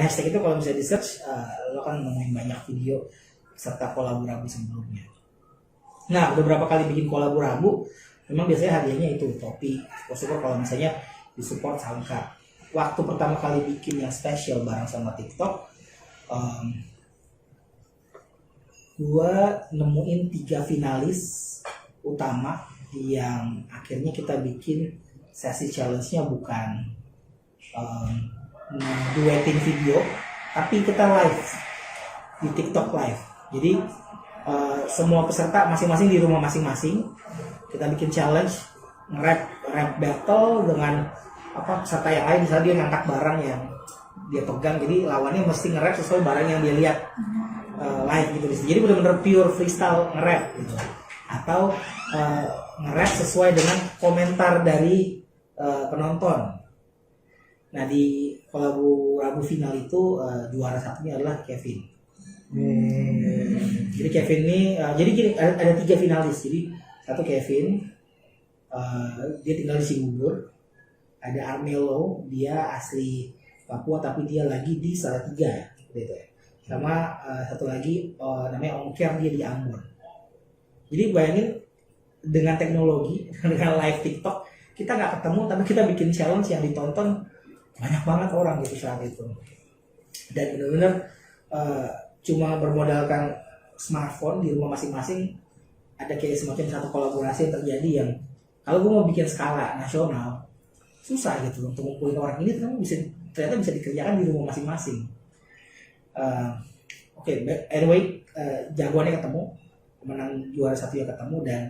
hashtag itu kalau bisa di search, lo kan nemuin banyak video serta kolaborasi sebelumnya. Nah, udah berapa kali bikin kolaborasi, memang biasanya hadiahnya itu topi. Syukur kalau misalnya disupport Sangka. Waktu pertama kali bikin yang spesial bareng sama TikTok, gua nemuin 3 finalis utama yang akhirnya kita bikin sesi challenge-nya bukan dueting video, tapi kita live di TikTok live. Jadi semua peserta masing-masing di rumah masing-masing, kita bikin challenge rap battle dengan peserta yang lain. Misalnya dia ngangkat barang yang dia pegang, jadi lawannya mesti nge-rap sesuai barang yang dia lihat live gitu. Jadi benar-benar pure freestyle nge-rap gitu, atau nge-rap sesuai dengan komentar dari penonton. Nah, di kolaborasi final itu juara satunya adalah Kevin. Jadi Kevin ini, jadi gini, ada 3 finalis. Jadi satu Kevin, dia tinggal di Cibubur. Ada Armelo, dia asli Papua tapi dia lagi di Salatiga, gitu ya. Sama satu lagi namanya Ongker, dia di Ambon. Jadi bayangin dengan teknologi, dengan live TikTok, kita nggak ketemu tapi kita bikin challenge yang ditonton banyak banget orang gitu saat itu. Dan benar-benar cuma bermodalkan smartphone di rumah masing-masing, ada kayak semacam satu kolaborasi yang terjadi yang kalau gue mau bikin skala nasional susah gitu untuk ngumpulin orang ini, ternyata bisa dikerjakan di rumah masing-masing. Anyway, jagoannya ketemu, pemenang juara satunya ketemu, dan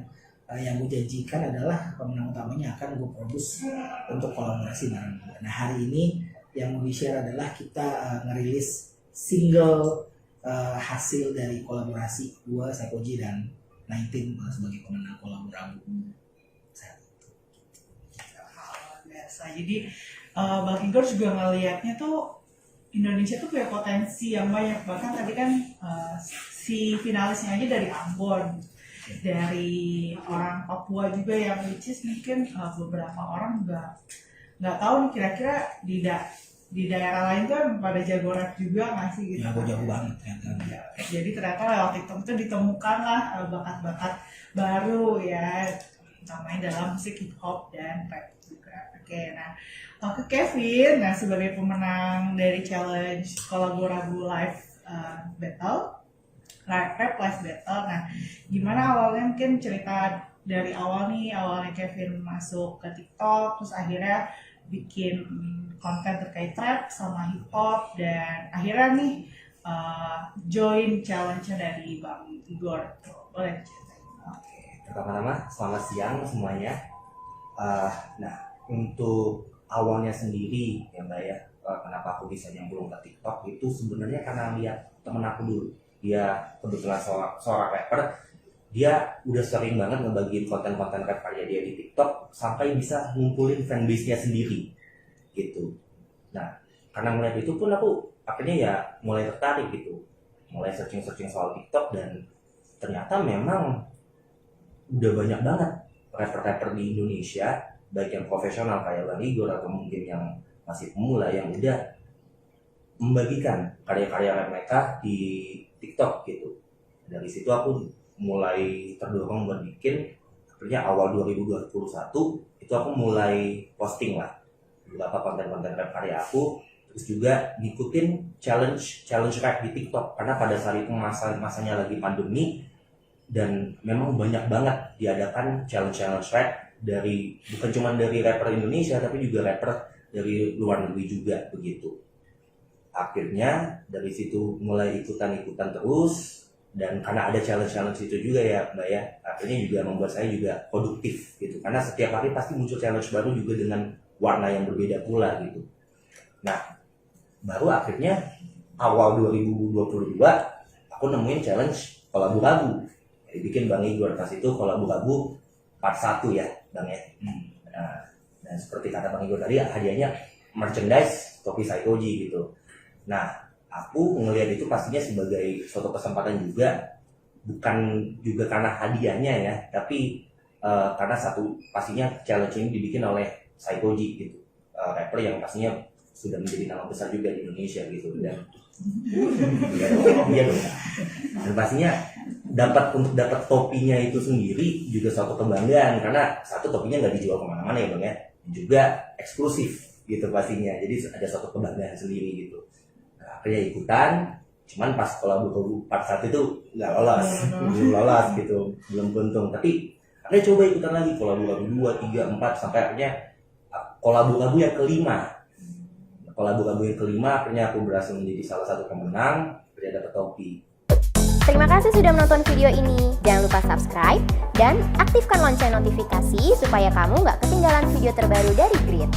yang gue janjikan adalah pemenang utamanya akan gue produce untuk kolaborasi bareng. Nah, hari ini yang mau di-share adalah kita ngerilis single hasil dari kolaborasi gue, Saikoji, dan 19 sebagai pemenang kolaborasi. Biasa. Jadi Bang Igor juga ngelihatnya tuh Indonesia tuh punya potensi yang banyak. Bahkan tadi kan si finalisnya aja dari Ambon, dari orang Papua juga, yang which is mungkin beberapa orang juga nggak tahu nih kira-kira di daerah lain tuh pada jago rap juga nggak sih gitu. Ya, gue jago banget ternyata. Ya, jadi ternyata lewat TikTok itu ditemukanlah bakat-bakat baru ya, utamanya dalam musik hip hop dan rap juga. Oke, nah ke Kevin, nah sebagai pemenang dari challenge kolaborasi live battle, rap live battle. Nah, gimana awalnya, mungkin cerita dari awalnya Kevin masuk ke TikTok, terus akhirnya bikin konten terkait rap sama hip hop, dan akhirnya nih join challenge-nya dari Bang Igor. Boleh ceritain? Oke, pertama-tama selamat siang semuanya. Nah, untuk awalnya sendiri ya Mbak ya, kenapa aku bisa nyambung ke TikTok itu sebenarnya karena lihat temen aku dulu. Dia kebetulan seorang rapper, dia udah sering banget ngebagiin konten-konten rap karya dia di TikTok sampai bisa ngumpulin fanbase-nya sendiri gitu. Nah, karena melihat itu pun aku akhirnya ya mulai tertarik gitu, mulai searching soal TikTok, dan ternyata memang udah banyak banget rapper-rapper di Indonesia, baik yang profesional kayak Bang Igor atau mungkin yang masih pemula, yang udah membagikan karya-karya rap mereka di TikTok gitu. Dari situ aku mulai terdorong buat bikin. Akhirnya awal 2021 itu aku mulai posting lah beberapa konten-konten rap karya aku, terus juga ngikutin challenge rap di TikTok, karena pada saat itu masanya lagi pandemi dan memang banyak banget diadakan challenge rap dari, bukan cuma dari rapper Indonesia tapi juga rapper dari luar negeri juga begitu. Akhirnya dari situ mulai ikutan terus, dan karena ada challenge itu juga ya Mbak ya, akhirnya juga membuat saya juga produktif gitu, karena setiap hari pasti muncul challenge baru juga dengan warna yang berbeda pula gitu. Nah, baru akhirnya awal 2022 aku nemuin challenge kolaborasi, jadi bikin Bang Igor. Pas itu kolaborasi part 1 ya Bang ya. Nah, dan seperti kata Bang Igor tadi, hadiahnya merchandise topi Saikoji gitu. Nah, aku ngelihat itu pastinya sebagai suatu kesempatan juga, bukan juga karena hadiahnya ya, tapi karena pastinya challenge ini dibikin oleh Saikoji gitu, rapper yang pastinya sudah menjadi nama besar juga di Indonesia gitu. Dan iya dong. Dan pastinya untuk dapat topinya itu sendiri juga suatu kebanggaan, karena satu topinya nggak dijual kemana-mana ya bang ya, juga eksklusif gitu pastinya, jadi ada suatu kebanggaan sendiri gitu. Nah, akhirnya ikutan, cuman pas kolabu part 1 itu nggak lolos, belum lolos gitu, belum beruntung. Tapi akhirnya coba ikutan lagi kolabu 2, 3, 4 sampai akhirnya kolabu yang kelima. Kolabu yang kelima akhirnya aku berhasil menjadi salah satu pemenang, akhirnya dapat topi. Terima kasih sudah menonton video ini. Jangan lupa subscribe dan aktifkan lonceng notifikasi supaya kamu nggak ketinggalan video terbaru dari Grit.